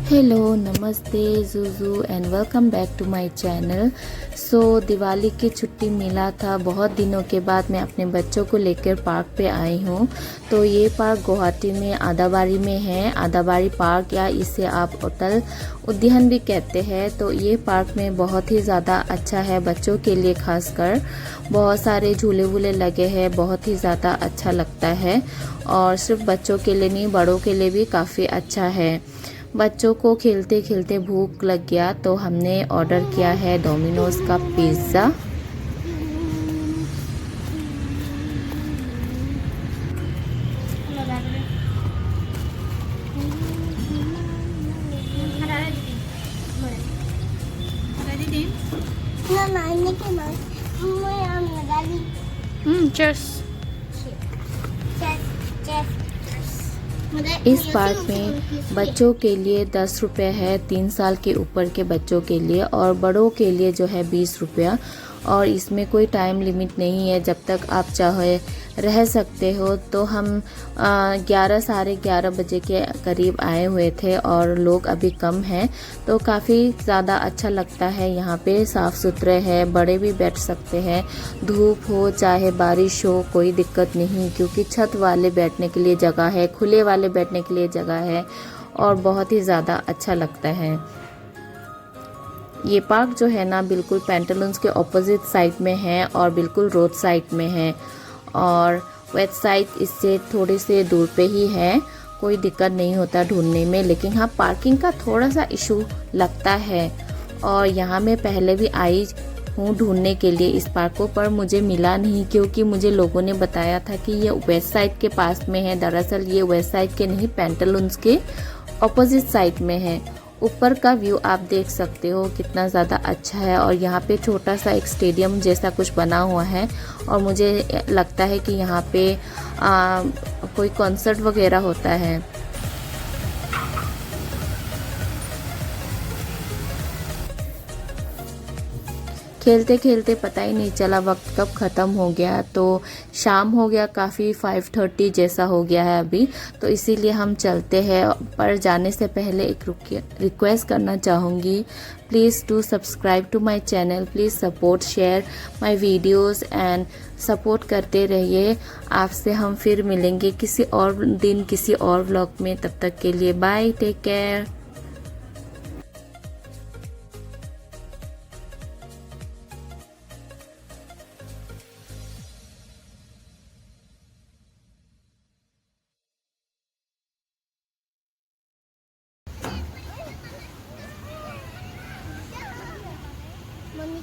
Hello नमस्ते जुजू and welcome back to my channel. So Diwali की छुट्टी मिला था, बहुत दिनों के बाद मैं अपने बच्चों को लेकर पार्क पे आई हूँ। तो ये पार्क गुवाहाटी में आदाबारी में है, आदाबारी पार्क या इसे आप अटल उद्यान भी कहते हैं। तो ये पार्क में बहुत ही ज़्यादा अच्छा है बच्चों के लिए, खासकर बहुत सारे झूले वूले लगे हैं, बहुत ही ज़्यादा अच्छा लगता है। और सिर्फ बच्चों के लिए नहीं, बड़ों के लिए भी काफ़ी अच्छा है। बच्चों को खेलते खेलते भूख लग गया तो हमने ऑर्डर किया है डोमिनोज का पिज़्ज़ा। Cheers. इस पार्क में बच्चों के लिए 10 रुपये है, 3 साल के ऊपर के बच्चों के लिए, और बड़ों के लिए जो है 20 रुपया। और इसमें कोई टाइम लिमिट नहीं है, जब तक आप चाहे रह सकते हो। तो हम 11 साढ़े 11 बजे के करीब आए हुए थे और लोग अभी कम हैं, तो काफ़ी ज़्यादा अच्छा लगता है। यहाँ पे साफ़ सुथरे है, बड़े भी बैठ सकते हैं, धूप हो चाहे बारिश हो कोई दिक्कत नहीं, क्योंकि छत वाले बैठने के लिए जगह है, खुले वाले बैठने के लिए जगह है और बहुत ही ज़्यादा अच्छा लगता है। ये पार्क जो है ना बिल्कुल पेंटालून्स के ऑपोजिट साइड में है और बिल्कुल रोड साइड में है, और वेस्ट साइड इससे थोड़ी से दूर पे ही है, कोई दिक्कत नहीं होता ढूंढने में। लेकिन हाँ, पार्किंग का थोड़ा सा इशू लगता है। और यहाँ मैं पहले भी आई हूँ ढूंढने के लिए इस पार्क को, पर मुझे मिला नहीं, क्योंकि मुझे लोगों ने बताया था कि ये वेस्ट साइड के पास में है। दरअसल ये वेस्ट साइड के नहीं, पेंटालून्स के ऑपोजिट साइड में है। ऊपर का व्यू आप देख सकते हो कितना ज़्यादा अच्छा है, और यहाँ पे छोटा सा एक स्टेडियम जैसा कुछ बना हुआ है, और मुझे लगता है कि यहाँ पे कोई कॉन्सर्ट वगैरह होता है। खेलते खेलते पता ही नहीं चला वक्त कब ख़त्म हो गया, तो शाम हो गया काफ़ी, 5:30 जैसा हो गया है अभी। तो इसीलिए हम चलते हैं, पर जाने से पहले एक रिक्वेस्ट करना चाहूँगी, please do subscribe to my channel, please support share my videos and support करते रहिए। आपसे हम फिर मिलेंगे किसी और दिन किसी और व्लॉग में, तब तक के लिए बाय, टेक केयर। मम्मी